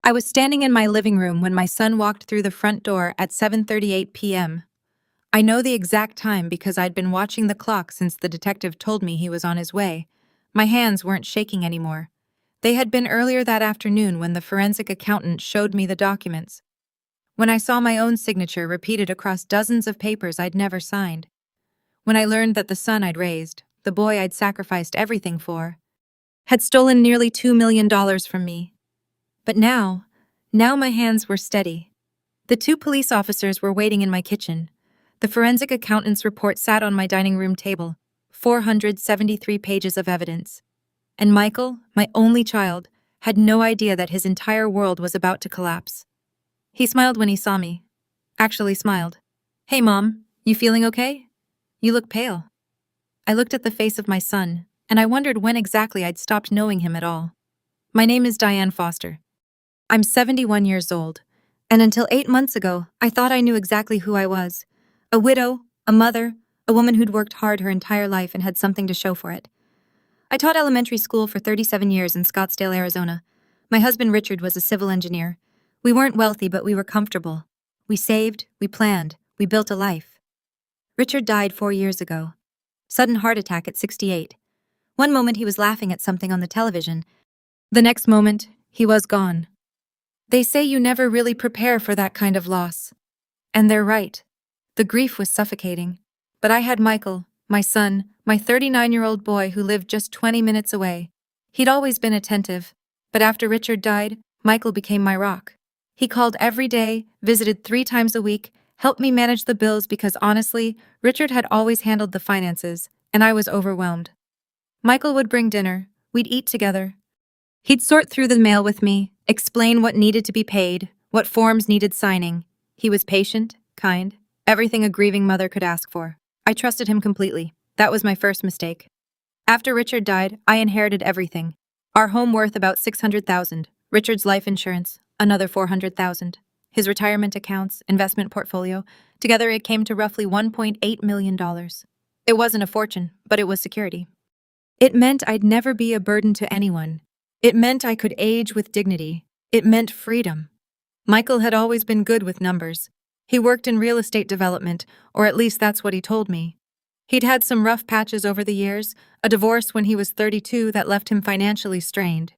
I was standing in my living room when my son walked through the front door at 7:38 p.m. I know the exact time because I'd been watching the clock since the detective told me he was on his way. My hands weren't shaking anymore. They had been earlier that afternoon when the forensic accountant showed me the documents. When I saw my own signature repeated across dozens of papers I'd never signed. When I learned that the son I'd raised, the boy I'd sacrificed everything for, had stolen nearly $2 million from me. But now my hands were steady. The two police officers were waiting in my kitchen. The forensic accountant's report sat on my dining room table, 473 pages of evidence. And Michael, my only child, had no idea that his entire world was about to collapse. He smiled when he saw me. Actually smiled. "Hey, Mom, you feeling okay? You look pale." I looked at the face of my son, and I wondered when exactly I'd stopped knowing him at all. My name is Diane Foster. I'm 71 years old, and until 8 months ago, I thought I knew exactly who I was. A widow, a mother, a woman who'd worked hard her entire life and had something to show for it. I taught elementary school for 37 years in Scottsdale, Arizona. My husband Richard was a civil engineer. We weren't wealthy, but we were comfortable. We saved, we planned, we built a life. Richard died 4 years ago. Sudden heart attack at 68. One moment he was laughing at something on the television. The next moment, he was gone. They say you never really prepare for that kind of loss. And they're right. The grief was suffocating. But I had Michael, my son, my 39-year-old boy who lived just 20 minutes away. He'd always been attentive, but after Richard died, Michael became my rock. He called every day, visited 3 times a week, helped me manage the bills because honestly, Richard had always handled the finances, and I was overwhelmed. Michael would bring dinner, we'd eat together. He'd sort through the mail with me, explain what needed to be paid, what forms needed signing. He was patient, kind, everything a grieving mother could ask for. I trusted him completely. That was my first mistake. After Richard died, I inherited everything. Our home worth about $600,000, Richard's life insurance, another $400,000, his retirement accounts, investment portfolio. Together it came to roughly $1.8 million. It wasn't a fortune, but it was security. It meant I'd never be a burden to anyone. It meant I could age with dignity. It meant freedom. Michael had always been good with numbers. He worked in real estate development, or at least that's what he told me. He'd had some rough patches over the years, a divorce when he was 32 that left him financially strained.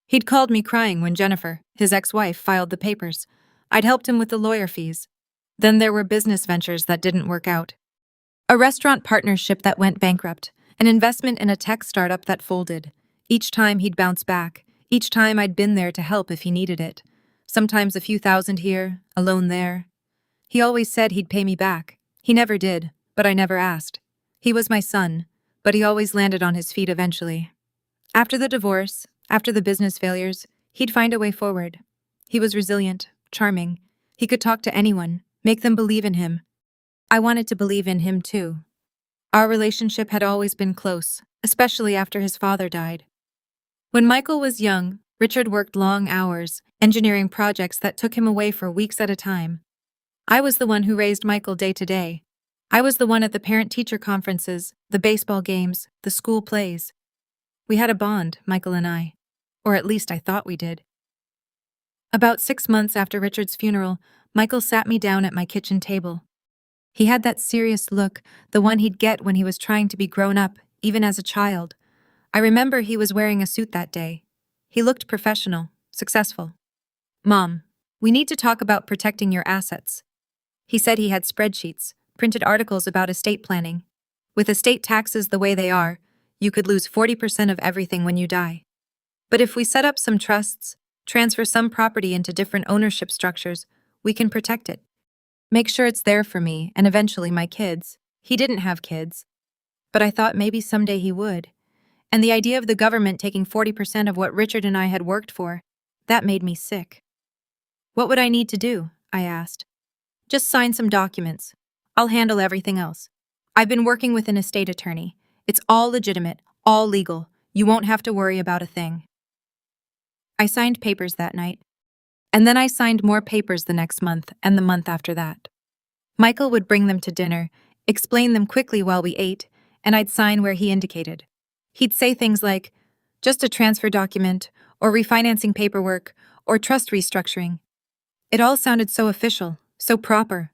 He'd called me crying when Jennifer, his ex-wife, filed the papers. I'd helped him with the lawyer fees. Then there were business ventures that didn't work out. A restaurant partnership that went bankrupt, an investment in a tech startup that folded. Each time he'd bounce back. Each time I'd been there to help if he needed it. Sometimes a few thousand here, a loan there. He always said he'd pay me back. He never did, but I never asked. He was my son, but he always landed on his feet eventually. After the divorce, after the business failures, he'd find a way forward. He was resilient, charming. He could talk to anyone, make them believe in him. I wanted to believe in him too. Our relationship had always been close, especially after his father died. When Michael was young, Richard worked long hours, engineering projects that took him away for weeks at a time. I was the one who raised Michael day to day. I was the one at the parent-teacher conferences, the baseball games, the school plays. We had a bond, Michael and I. Or at least I thought we did. About 6 months after Richard's funeral, Michael sat me down at my kitchen table. He had that serious look, the one he'd get when he was trying to be grown up, even as a child. I remember he was wearing a suit that day. He looked professional, successful. "Mom, we need to talk about protecting your assets." He said he had spreadsheets, printed articles about estate planning. With estate taxes the way they are, you could lose 40% of everything when you die. But if we set up some trusts, transfer some property into different ownership structures, we can protect it. Make sure it's there for me and eventually my kids. He didn't have kids, but I thought maybe someday he would. And the idea of the government taking 40% of what Richard and I had worked for, that made me sick. "What would I need to do?" I asked. "Just sign some documents. I'll handle everything else. I've been working with an estate attorney. It's all legitimate, all legal. You won't have to worry about a thing." I signed papers that night. And then I signed more papers the next month and the month after that. Michael would bring them to dinner, explain them quickly while we ate, and I'd sign where he indicated. He'd say things like, "Just a transfer document," or "refinancing paperwork," or trust restructuring. It all sounded so official, so proper.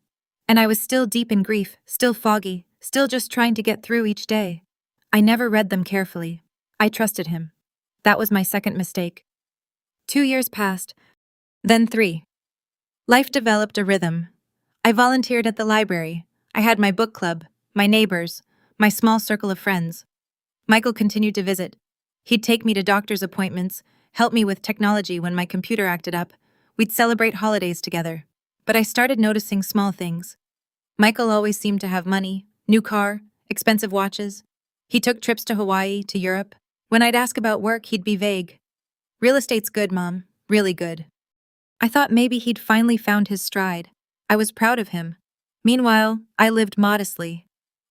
And I was still deep in grief, still foggy, still just trying to get through each day. I never read them carefully. I trusted him. That was my second mistake. 2 years passed, then 3. Life developed a rhythm. I volunteered at the library. I had my book club, my neighbors, my small circle of friends. Michael continued to visit. He'd take me to doctor's appointments, help me with technology when my computer acted up. We'd celebrate holidays together. But I started noticing small things. Michael always seemed to have money, new car, expensive watches. He took trips to Hawaii, to Europe. When I'd ask about work, he'd be vague. Real estate's good, Mom. Really good. I thought maybe he'd finally found his stride. I was proud of him. Meanwhile, I lived modestly.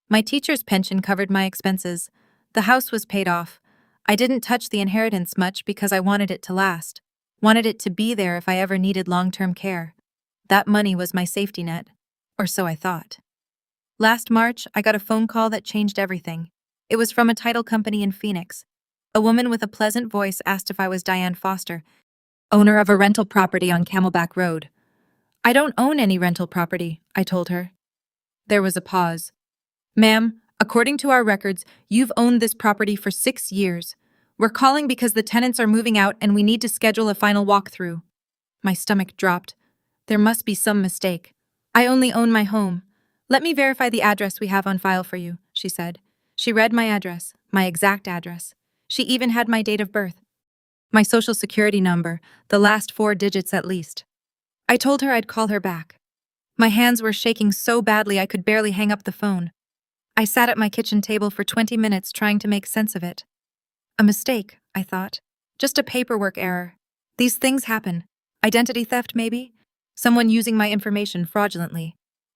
My teacher's pension covered my expenses. The house was paid off. I didn't touch the inheritance much because I wanted it to last. Wanted it to be there if I ever needed long-term care. That money was my safety net. Or so I thought. Last March, I got a phone call that changed everything. It was from a title company in Phoenix. A woman with a pleasant voice asked if I was Diane Foster, owner of a rental property on Camelback Road. I don't own any rental property, I told her. There was a pause. Ma'am, according to our records, you've owned this property for 6 years. We're calling because the tenants are moving out and we need to schedule a final walkthrough. My stomach dropped. There must be some mistake. I only own my home. Let me verify the address we have on file for you, she said. She read my address, my exact address. She even had my date of birth. My social security number, the last 4 digits at least. I told her I'd call her back. My hands were shaking so badly I could barely hang up the phone. I sat at my kitchen table for 20 minutes trying to make sense of it. A mistake, I thought. Just a paperwork error. These things happen. Identity theft, maybe? Someone using my information fraudulently.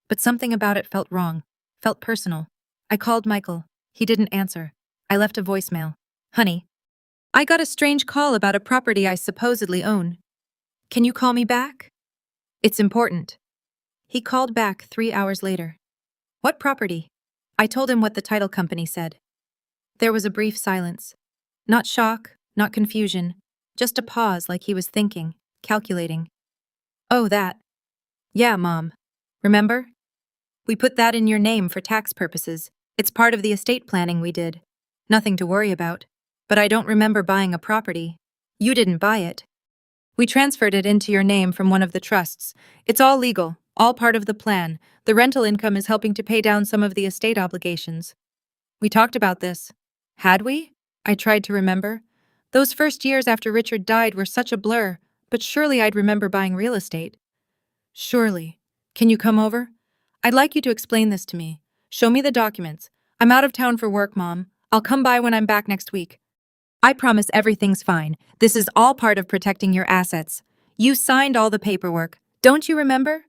But something about it felt wrong, felt personal. I called Michael. He didn't answer. I left a voicemail. Honey, I got a strange call about a property I supposedly own. Can you call me back? It's important. He called back 3 hours later. What property? I told him what the title company said. There was a brief silence. Not shock, not confusion, just a pause like he was thinking, calculating. Oh, that. Yeah, Mom. Remember? We put that in your name for tax purposes. It's part of the estate planning we did. Nothing to worry about. But I don't remember buying a property. You didn't buy it. We transferred it into your name from one of the trusts. It's all legal, all part of the plan. The rental income is helping to pay down some of the estate obligations. We talked about this. Had we? I tried to remember. Those first years after Richard died were such a blur, but surely I'd remember buying real estate. Surely. Can you come over? I'd like you to explain this to me. Show me the documents. I'm out of town for work, Mom. I'll come by when I'm back next week. I promise everything's fine. This is all part of protecting your assets. You signed all the paperwork. Don't you remember?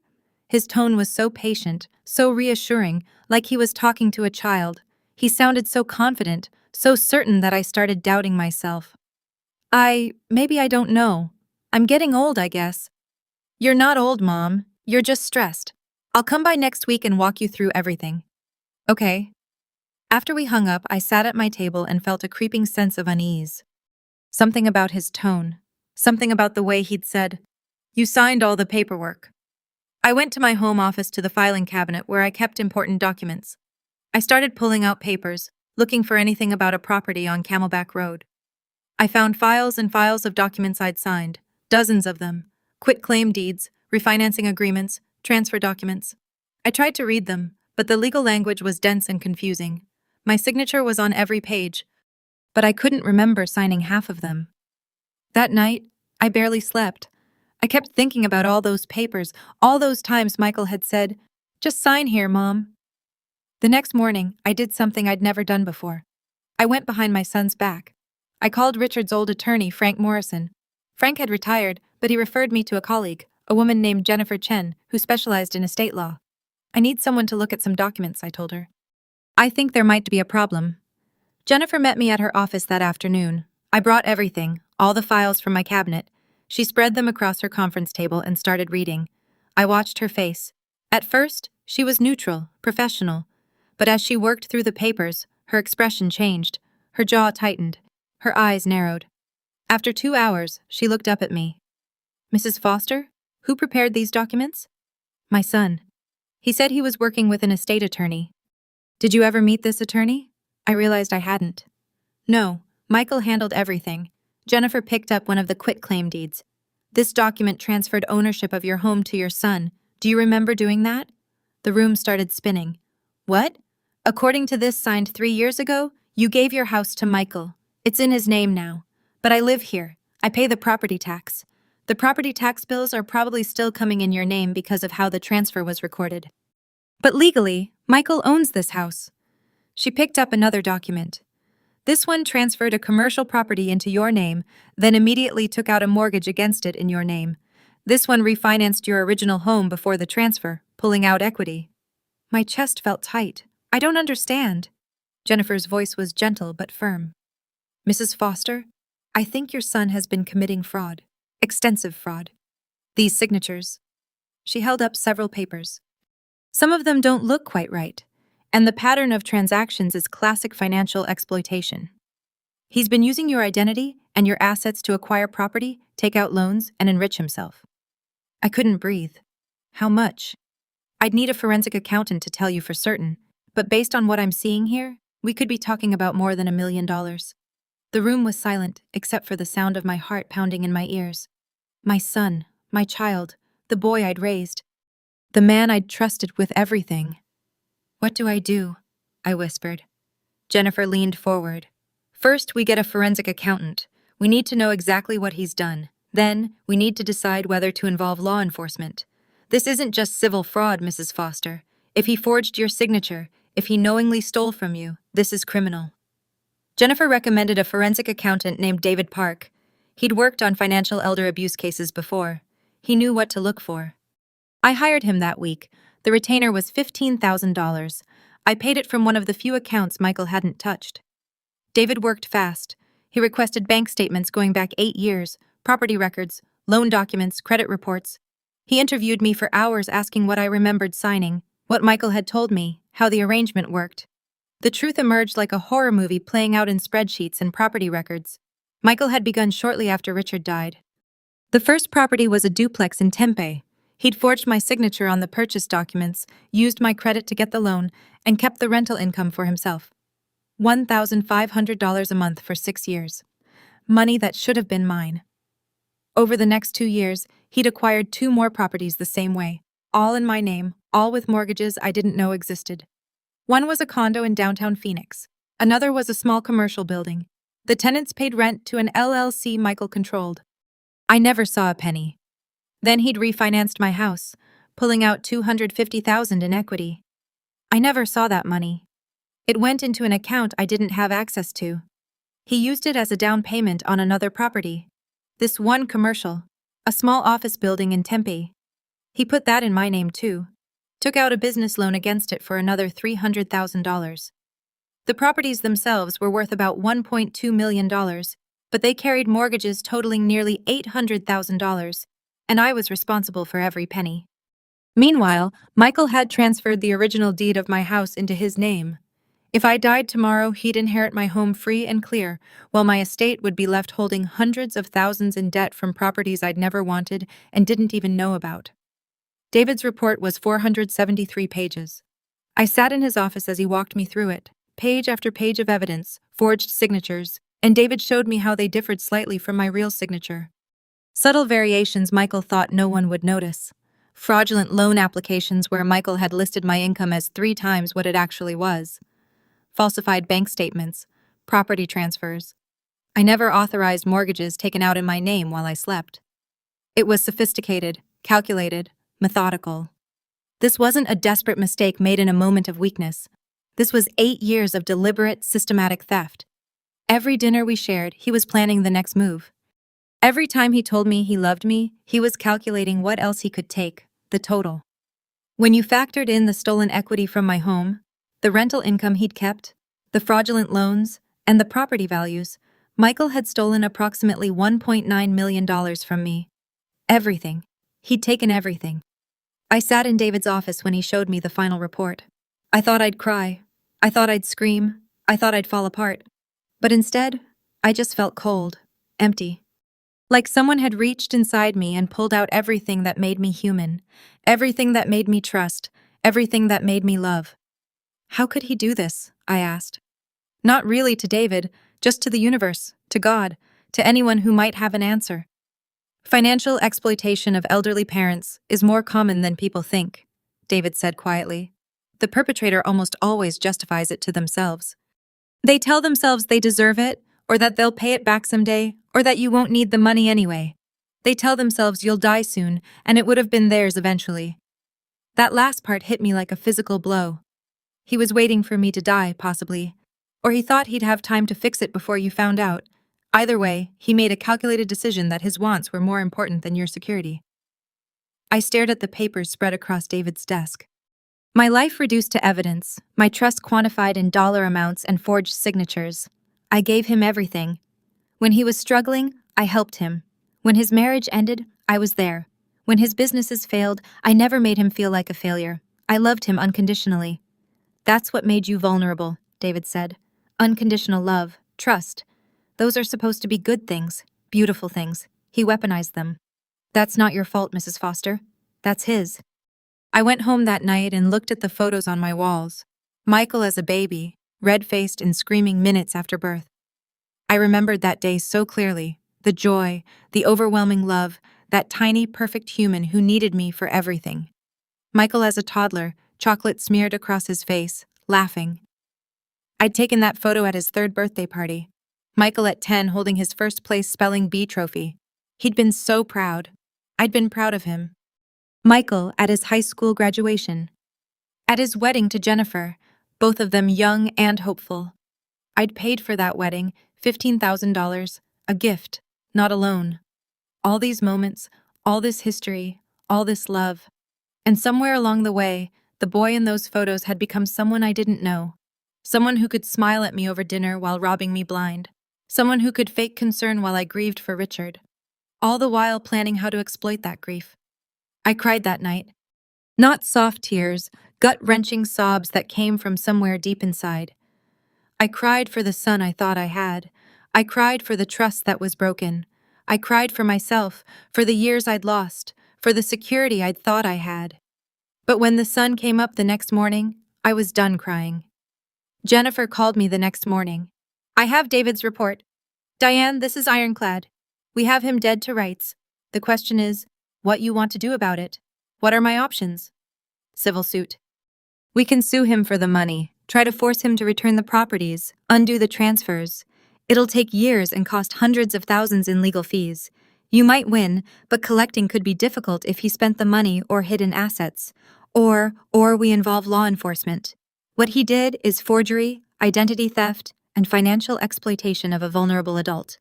His tone was so patient, so reassuring, like he was talking to a child. He sounded so confident, so certain that I started doubting myself. Maybe I don't know. I'm getting old, I guess. You're not old, Mom. You're just stressed. I'll come by next week and walk you through everything. Okay. After we hung up, I sat at my table and felt a creeping sense of unease. Something about his tone. Something about the way he'd said, "You signed all the paperwork." I went to my home office to the filing cabinet where I kept important documents. I started pulling out papers, looking for anything about a property on Camelback Road. I found files and files of documents I'd signed, dozens of them. Quitclaim deeds, refinancing agreements, transfer documents. I tried to read them, but the legal language was dense and confusing. My signature was on every page, but I couldn't remember signing half of them. That night, I barely slept. I kept thinking about all those papers, all those times Michael had said, "Just sign here, Mom." The next morning, I did something I'd never done before. I went behind my son's back. I called Richard's old attorney, Frank Morrison. Frank had retired, but he referred me to a colleague, a woman named Jennifer Chen, who specialized in estate law. I need someone to look at some documents, I told her. I think there might be a problem. Jennifer met me at her office that afternoon. I brought everything, all the files from my cabinet. She spread them across her conference table and started reading. I watched her face. At first, she was neutral, professional. But as she worked through the papers, her expression changed. Her jaw tightened. Her eyes narrowed. After 2 hours, she looked up at me. Mrs. Foster? Who prepared these documents? My son. He said he was working with an estate attorney. Did you ever meet this attorney? I realized I hadn't. No, Michael handled everything. Jennifer picked up one of the quitclaim deeds. This document transferred ownership of your home to your son. Do you remember doing that? The room started spinning. What? According to this signed 3 years ago, you gave your house to Michael. It's in his name now. But I live here. I pay the property tax. The property tax bills are probably still coming in your name because of how the transfer was recorded. But legally, Michael owns this house. She picked up another document. This one transferred a commercial property into your name, then immediately took out a mortgage against it in your name. This one refinanced your original home before the transfer, pulling out equity. My chest felt tight. I don't understand. Jennifer's voice was gentle but firm. Mrs. Foster, I think your son has been committing fraud. Extensive fraud. These signatures. She held up several papers. Some of them don't look quite right, and the pattern of transactions is classic financial exploitation. He's been using your identity and your assets to acquire property, take out loans, and enrich himself. I couldn't breathe. How much? I'd need a forensic accountant to tell you for certain, but based on what I'm seeing here, we could be talking about more than $1 million. The room was silent, except for the sound of my heart pounding in my ears. My son, my child, the boy I'd raised, the man I'd trusted with everything. What do I do? I whispered. Jennifer leaned forward. First, we get a forensic accountant. We need to know exactly what he's done. Then, we need to decide whether to involve law enforcement. This isn't just civil fraud, Mrs. Foster. If he forged your signature, if he knowingly stole from you, this is criminal. Jennifer recommended a forensic accountant named David Park. He'd worked on financial elder abuse cases before. He knew what to look for. I hired him that week. The retainer was $15,000. I paid it from one of the few accounts Michael hadn't touched. David worked fast. He requested bank statements going back 8 years, property records, loan documents, credit reports. He interviewed me for hours asking what I remembered signing, what Michael had told me, how the arrangement worked. The truth emerged like a horror movie playing out in spreadsheets and property records. Michael had begun shortly after Richard died. The first property was a duplex in Tempe. He'd forged my signature on the purchase documents, used my credit to get the loan, and kept the rental income for himself. $1,500 a month for 6 years. Money that should have been mine. Over the next 2 years, he'd acquired 2 more properties the same way, all in my name, all with mortgages I didn't know existed. One was a condo in downtown Phoenix. Another was a small commercial building. The tenants paid rent to an LLC Michael controlled. I never saw a penny. Then he'd refinanced my house, pulling out $250,000 in equity. I never saw that money. It went into an account I didn't have access to. He used it as a down payment on another property. This one commercial, a small office building in Tempe. He put that in my name too. Took out a business loan against it for another $300,000. The properties themselves were worth about $1.2 million, but they carried mortgages totaling nearly $800,000, and I was responsible for every penny. Meanwhile, Michael had transferred the original deed of my house into his name. If I died tomorrow, he'd inherit my home free and clear, while my estate would be left holding hundreds of thousands in debt from properties I'd never wanted and didn't even know about. David's report was 473 pages. I sat in his office as he walked me through it, page after page of evidence, forged signatures, and David showed me how they differed slightly from my real signature. Subtle variations Michael thought no one would notice. Fraudulent loan applications where Michael had listed my income as 3 times what it actually was. Falsified bank statements, property transfers. I never authorized mortgages taken out in my name while I slept. It was sophisticated, calculated, methodical. This wasn't a desperate mistake made in a moment of weakness. This was 8 years of deliberate, systematic theft. Every dinner we shared, he was planning the next move. Every time he told me he loved me, he was calculating what else he could take, the total. When you factored in the stolen equity from my home, the rental income he'd kept, the fraudulent loans, and the property values, Michael had stolen approximately $1.9 million from me. Everything. He'd taken everything. I sat in David's office when he showed me the final report. I thought I'd cry. I thought I'd scream. I thought I'd fall apart. But instead, I just felt cold, empty. Like someone had reached inside me and pulled out everything that made me human, everything that made me trust, everything that made me love. How could he do this? I asked. Not really to David, just to the universe, to God, to anyone who might have an answer. Financial exploitation of elderly parents is more common than people think, David said quietly. The perpetrator almost always justifies it to themselves. They tell themselves they deserve it, or that they'll pay it back someday, or that you won't need the money anyway. They tell themselves you'll die soon, and it would have been theirs eventually. That last part hit me like a physical blow. He was waiting for me to die, possibly. Or he thought he'd have time to fix it before you found out. Either way, he made a calculated decision that his wants were more important than your security. I stared at the papers spread across David's desk. My life reduced to evidence, my trust quantified in dollar amounts and forged signatures. I gave him everything. When he was struggling, I helped him. When his marriage ended, I was there. When his businesses failed, I never made him feel like a failure. I loved him unconditionally. That's what made you vulnerable, David said. Unconditional love, trust. Those are supposed to be good things, beautiful things. He weaponized them. That's not your fault, Mrs. Foster. That's his. I went home that night and looked at the photos on my walls. Michael as a baby, red-faced and screaming minutes after birth. I remembered that day so clearly, the joy, the overwhelming love, that tiny, perfect human who needed me for everything. Michael as a toddler, chocolate smeared across his face, laughing. I'd taken that photo at his 3rd birthday party. Michael at 10 holding his first place spelling bee trophy. He'd been so proud. I'd been proud of him. Michael at his high school graduation. At his wedding to Jennifer, both of them young and hopeful. I'd paid for that wedding, $15,000, a gift, not a loan. All these moments, all this history, all this love. And somewhere along the way, the boy in those photos had become someone I didn't know. Someone who could smile at me over dinner while robbing me blind. Someone who could fake concern while I grieved for Richard. All the while planning how to exploit that grief. I cried that night. Not soft tears, gut-wrenching sobs that came from somewhere deep inside. I cried for the son I thought I had. I cried for the trust that was broken. I cried for myself, for the years I'd lost, for the security I'd thought I had. But when the sun came up the next morning, I was done crying. Jennifer called me the next morning. I have David's report. Diane, this is ironclad. We have him dead to rights. The question is, what you want to do about it? What are my options? Civil suit. We can sue him for the money, try to force him to return the properties, undo the transfers. It'll take years and cost hundreds of thousands in legal fees. You might win, but collecting could be difficult if he spent the money or hidden assets. Or we involve law enforcement. What he did is forgery, identity theft, and financial exploitation of a vulnerable adult.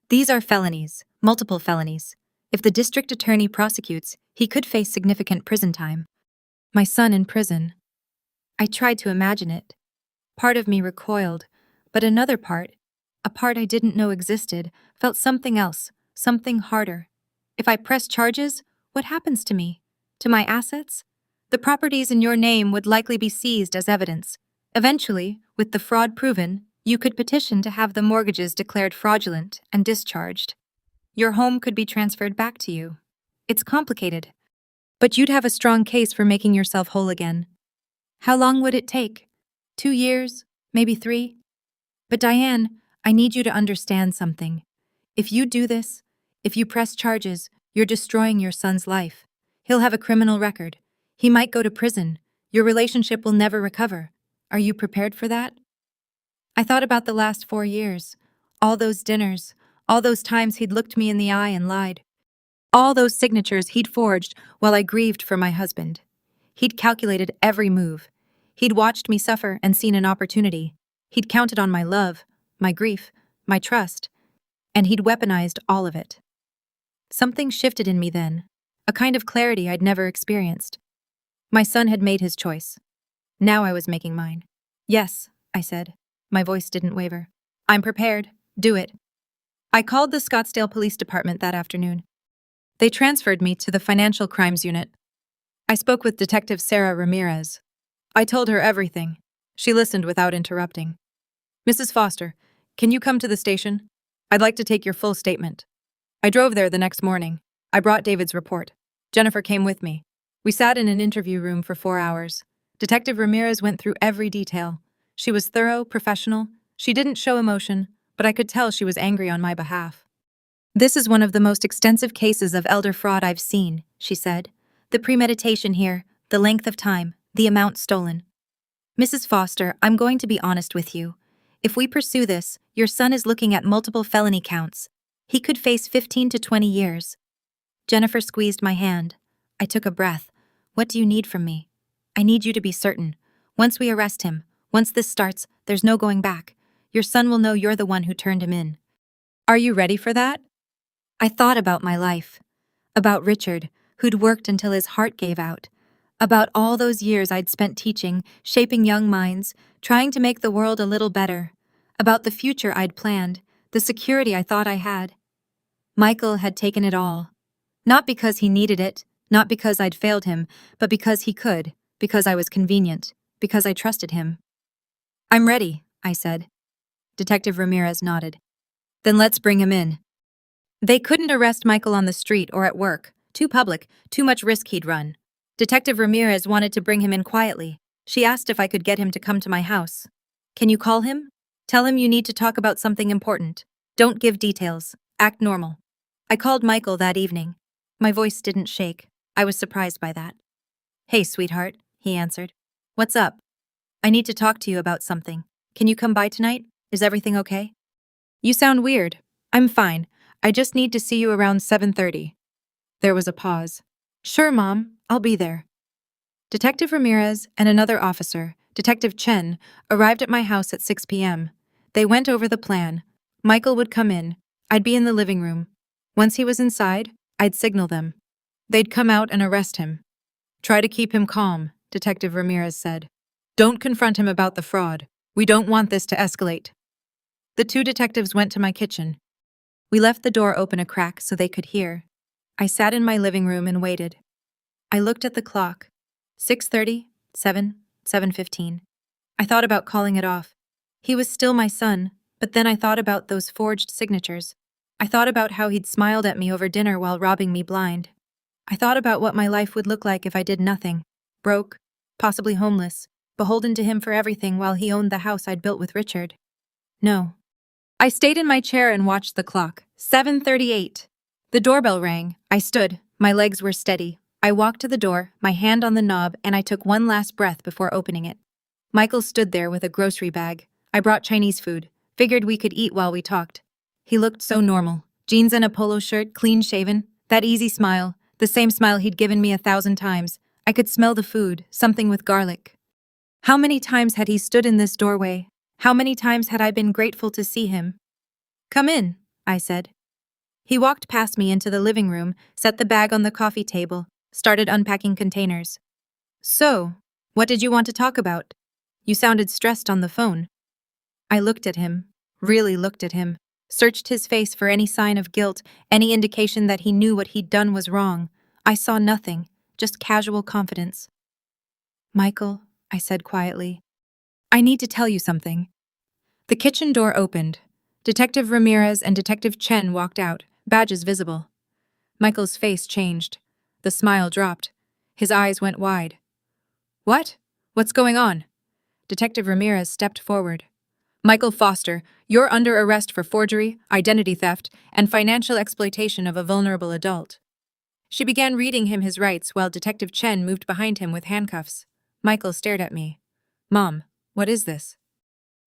These are felonies, multiple felonies. If the district attorney prosecutes, he could face significant prison time. My son in prison. I tried to imagine it. Part of me recoiled, but another part, a part I didn't know existed, felt something else, something harder. If I press charges, what happens to me? To my assets? The properties in your name would likely be seized as evidence. Eventually, with the fraud proven, you could petition to have the mortgages declared fraudulent and discharged. Your home could be transferred back to you. It's complicated. But you'd have a strong case for making yourself whole again. How long would it take? 2 years? Maybe 3? But Diane, I need you to understand something. If you do this, if you press charges, you're destroying your son's life. He'll have a criminal record. He might go to prison. Your relationship will never recover. Are you prepared for that? I thought about the last 4 years. All those dinners, all those times he'd looked me in the eye and lied. All those signatures he'd forged while I grieved for my husband. He'd calculated every move. He'd watched me suffer and seen an opportunity. He'd counted on my love, my grief, my trust, and he'd weaponized all of it. Something shifted in me then, a kind of clarity I'd never experienced. My son had made his choice. Now I was making mine. Yes, I said. My voice didn't waver. I'm prepared. Do it. I called the Scottsdale Police Department that afternoon. They transferred me to the Financial Crimes Unit. I spoke with Detective Sarah Ramirez. I told her everything. She listened without interrupting. Mrs. Foster, can you come to the station? I'd like to take your full statement. I drove there the next morning. I brought David's report. Jennifer came with me. We sat in an interview room for 4 hours. Detective Ramirez went through every detail. She was thorough, professional. She didn't show emotion, but I could tell she was angry on my behalf. This is one of the most extensive cases of elder fraud I've seen, she said. The premeditation here, the length of time, the amount stolen. Mrs. Foster, I'm going to be honest with you. If we pursue this, your son is looking at multiple felony counts. He could face 15 to 20 years. Jennifer squeezed my hand. I took a breath. What do you need from me? I need you to be certain. Once we arrest him, once this starts, there's no going back. Your son will know you're the one who turned him in. Are you ready for that? I thought about my life. About Richard, who'd worked until his heart gave out. About all those years I'd spent teaching, shaping young minds, trying to make the world a little better. About the future I'd planned, the security I thought I had. Michael had taken it all. Not because he needed it, not because I'd failed him, but because he could, because I was convenient, because I trusted him. I'm ready, I said. Detective Ramirez nodded. Then let's bring him in. They couldn't arrest Michael on the street or at work. Too public, too much risk he'd run. Detective Ramirez wanted to bring him in quietly. She asked if I could get him to come to my house. Can you call him? Tell him you need to talk about something important. Don't give details. Act normal. I called Michael that evening. My voice didn't shake. I was surprised by that. Hey, sweetheart, he answered. What's up? I need to talk to you about something. Can you come by tonight? Is everything okay? You sound weird. I'm fine. I just need to see you around 7:30. There was a pause. Sure, Mom. I'll be there. Detective Ramirez and another officer, Detective Chen, arrived at my house at 6 p.m. They went over the plan. Michael would come in. I'd be in the living room. Once he was inside, I'd signal them. They'd come out and arrest him. Try to keep him calm, Detective Ramirez said. Don't confront him about the fraud. We don't want this to escalate. The two detectives went to my kitchen. We left the door open a crack so they could hear. I sat in my living room and waited. I looked at the clock. 6:30, 7, 7:15. I thought about calling it off. He was still my son, but then I thought about those forged signatures. I thought about how he'd smiled at me over dinner while robbing me blind. I thought about what my life would look like if I did nothing. Broke, possibly homeless, beholden to him for everything while he owned the house I'd built with Richard. No. I stayed in my chair and watched the clock. 7:38. The doorbell rang. I stood. My legs were steady. I walked to the door, my hand on the knob, and I took one last breath before opening it. Michael stood there with a grocery bag. I brought Chinese food. Figured we could eat while we talked. He looked so normal. Jeans and a polo shirt, clean-shaven. That easy smile. The same smile he'd given me 1,000 times. I could smell the food, something with garlic. How many times had he stood in this doorway? How many times had I been grateful to see him? Come in, I said. He walked past me into the living room, set the bag on the coffee table, started unpacking containers. So, what did you want to talk about? You sounded stressed on the phone. I looked at him, really looked at him, searched his face for any sign of guilt, any indication that he knew what he'd done was wrong. I saw nothing, just casual confidence. Michael, I said quietly, I need to tell you something. The kitchen door opened. Detective Ramirez and Detective Chen walked out, badges visible. Michael's face changed. The smile dropped. His eyes went wide. What? What's going on? Detective Ramirez stepped forward. Michael Foster, you're under arrest for forgery, identity theft, and financial exploitation of a vulnerable adult. She began reading him his rights while Detective Chen moved behind him with handcuffs. Michael stared at me. Mom, what is this?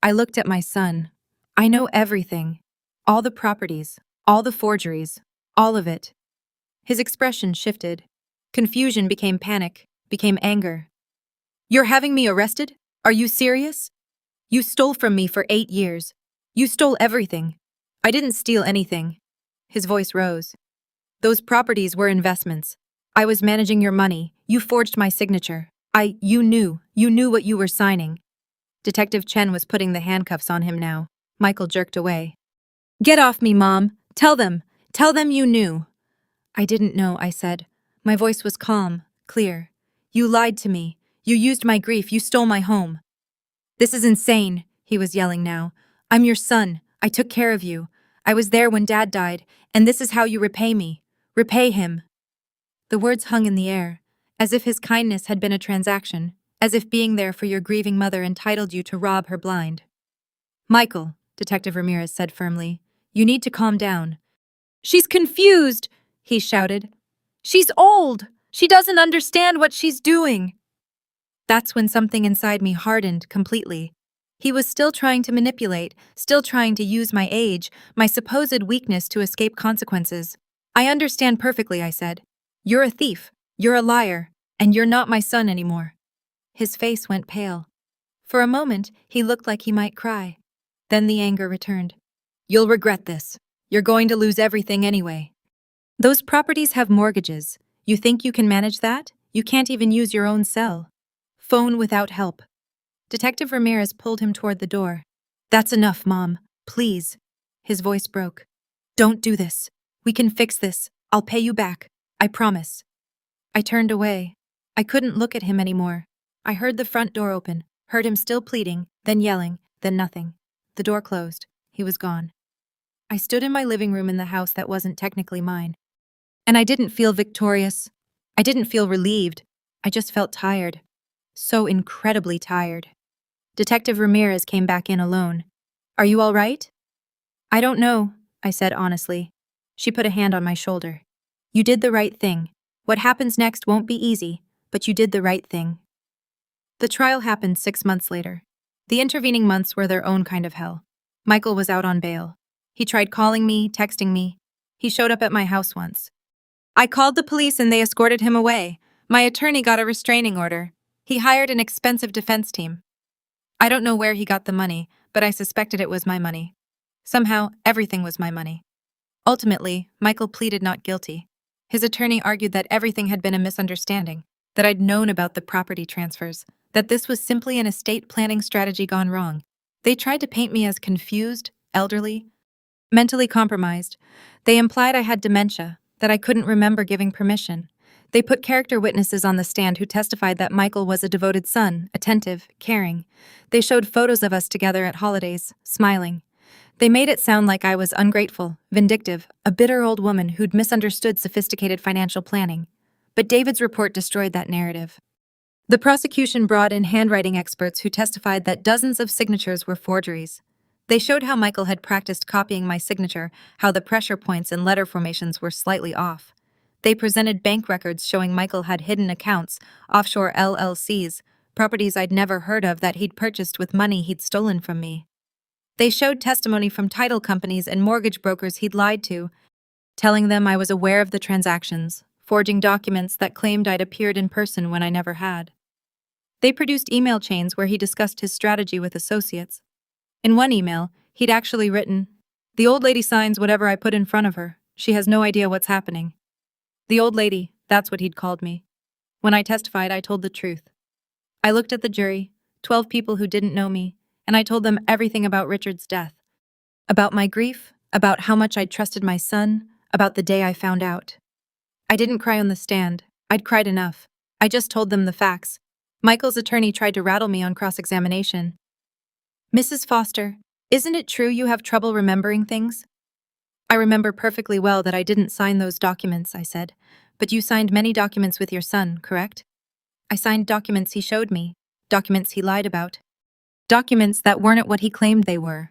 I looked at my son. I know everything. All the properties, all the forgeries, all of it. His expression shifted. Confusion became panic, became anger. You're having me arrested? Are you serious? You stole from me for 8 years. You stole everything. I didn't steal anything. His voice rose. Those properties were investments. I was managing your money. You forged my signature. You knew what you were signing. Detective Chen was putting the handcuffs on him now. Michael jerked away. Get off me, Mom. Tell them you knew. I didn't know, I said. My voice was calm, clear. You lied to me. You used my grief. You stole my home. This is insane, he was yelling now. I'm your son. I took care of you. I was there when Dad died, and this is how you repay me. Repay him." The words hung in the air, as if his kindness had been a transaction, as if being there for your grieving mother entitled you to rob her blind. "Michael," Detective Ramirez said firmly, "you need to calm down." "She's confused," he shouted. "She's old. She doesn't understand what she's doing." That's when something inside me hardened completely. He was still trying to manipulate, still trying to use my age, my supposed weakness to escape consequences. "I understand perfectly," I said. "You're a thief, you're a liar, and you're not my son anymore." His face went pale. For a moment, he looked like he might cry. Then the anger returned. "You'll regret this. You're going to lose everything anyway. Those properties have mortgages. You think you can manage that? You can't even use your own cell. Phone without help." Detective Ramirez pulled him toward the door. "That's enough, Mom. Please." His voice broke. "Don't do this. We can fix this. I'll pay you back. I promise." I turned away. I couldn't look at him anymore. I heard the front door open, heard him still pleading, then yelling, then nothing. The door closed. He was gone. I stood in my living room in the house that wasn't technically mine. And I didn't feel victorious. I didn't feel relieved. I just felt tired. So incredibly tired. Detective Ramirez came back in alone. "Are you all right?" "I don't know," I said honestly. She put a hand on my shoulder. "You did the right thing. What happens next won't be easy, but you did the right thing." The trial happened 6 months later. The intervening months were their own kind of hell. Michael was out on bail. He tried calling me, texting me. He showed up at my house once. I called the police and they escorted him away. My attorney got a restraining order. He hired an expensive defense team. I don't know where he got the money, but I suspected it was my money. Somehow, everything was my money. Ultimately, Michael pleaded not guilty. His attorney argued that everything had been a misunderstanding, that I'd known about the property transfers, that this was simply an estate planning strategy gone wrong. They tried to paint me as confused, elderly, mentally compromised. They implied I had dementia, that I couldn't remember giving permission. They put character witnesses on the stand who testified that Michael was a devoted son, attentive, caring. They showed photos of us together at holidays, smiling. They made it sound like I was ungrateful, vindictive, a bitter old woman who'd misunderstood sophisticated financial planning. But David's report destroyed that narrative. The prosecution brought in handwriting experts who testified that dozens of signatures were forgeries. They showed how Michael had practiced copying my signature, how the pressure points and letter formations were slightly off. They presented bank records showing Michael had hidden accounts, offshore LLCs, properties I'd never heard of that he'd purchased with money he'd stolen from me. They showed testimony from title companies and mortgage brokers he'd lied to, telling them I was aware of the transactions, forging documents that claimed I'd appeared in person when I never had. They produced email chains where he discussed his strategy with associates. In one email, he'd actually written, "The old lady signs whatever I put in front of her. She has no idea what's happening." The old lady, that's what he'd called me. When I testified, I told the truth. I looked at the jury, 12 people who didn't know me, and I told them everything about Richard's death. About my grief, about how much I'd trusted my son, about the day I found out. I didn't cry on the stand. I'd cried enough. I just told them the facts. Michael's attorney tried to rattle me on cross-examination. "Mrs. Foster, isn't it true you have trouble remembering things?" "I remember perfectly well that I didn't sign those documents," I said. "But you signed many documents with your son, correct?" "I signed documents he showed me, documents he lied about. Documents that weren't what he claimed they were."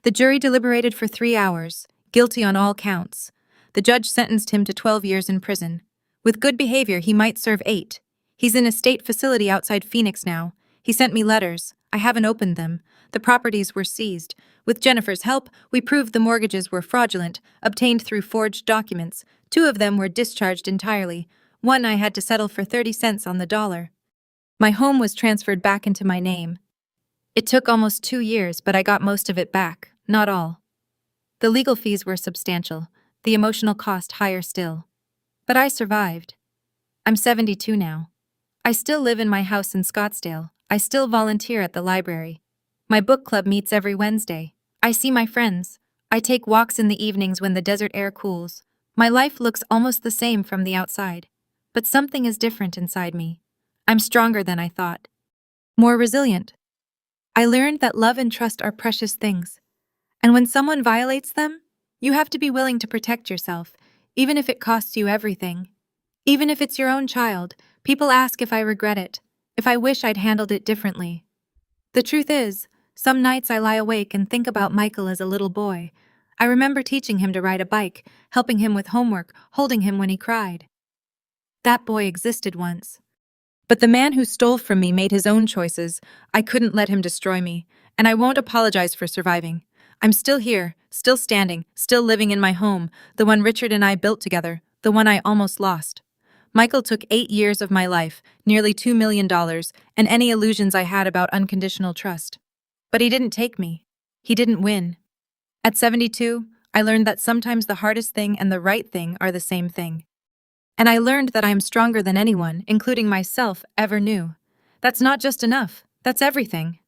The jury deliberated for 3 hours, guilty on all counts. The judge sentenced him to 12 years in prison. With good behavior, he might serve 8. He's in a state facility outside Phoenix now. He sent me letters. I haven't opened them. The properties were seized. With Jennifer's help, we proved the mortgages were fraudulent, obtained through forged documents. 2 of them were discharged entirely. One I had to settle for 30 cents on the dollar. My home was transferred back into my name. It took almost 2 years, but I got most of it back, not all. The legal fees were substantial, the emotional cost higher still. But I survived. I'm 72 now. I still live in my house in Scottsdale. I still volunteer at the library. My book club meets every Wednesday. I see my friends. I take walks in the evenings when the desert air cools. My life looks almost the same from the outside. But something is different inside me. I'm stronger than I thought. More resilient. I learned that love and trust are precious things. And when someone violates them, You have to be willing to protect yourself, even if it costs you everything. Even if it's your own child, people ask if I regret it, if I wish I'd handled it differently. The truth is, some nights I lie awake and think about Michael as a little boy. I remember teaching him to ride a bike, helping him with homework, holding him when he cried. That boy existed once. But the man who stole from me made his own choices. I couldn't let him destroy me, and I won't apologize for surviving. I'm still here, still standing, still living in my home, the one Richard and I built together, the one I almost lost. Michael took 8 years of my life, nearly $2 million, and any illusions I had about unconditional trust. But he didn't take me. He didn't win. At 72, I learned that sometimes the hardest thing and the right thing are the same thing. And I learned that I am stronger than anyone, including myself, ever knew. That's not just enough. That's everything.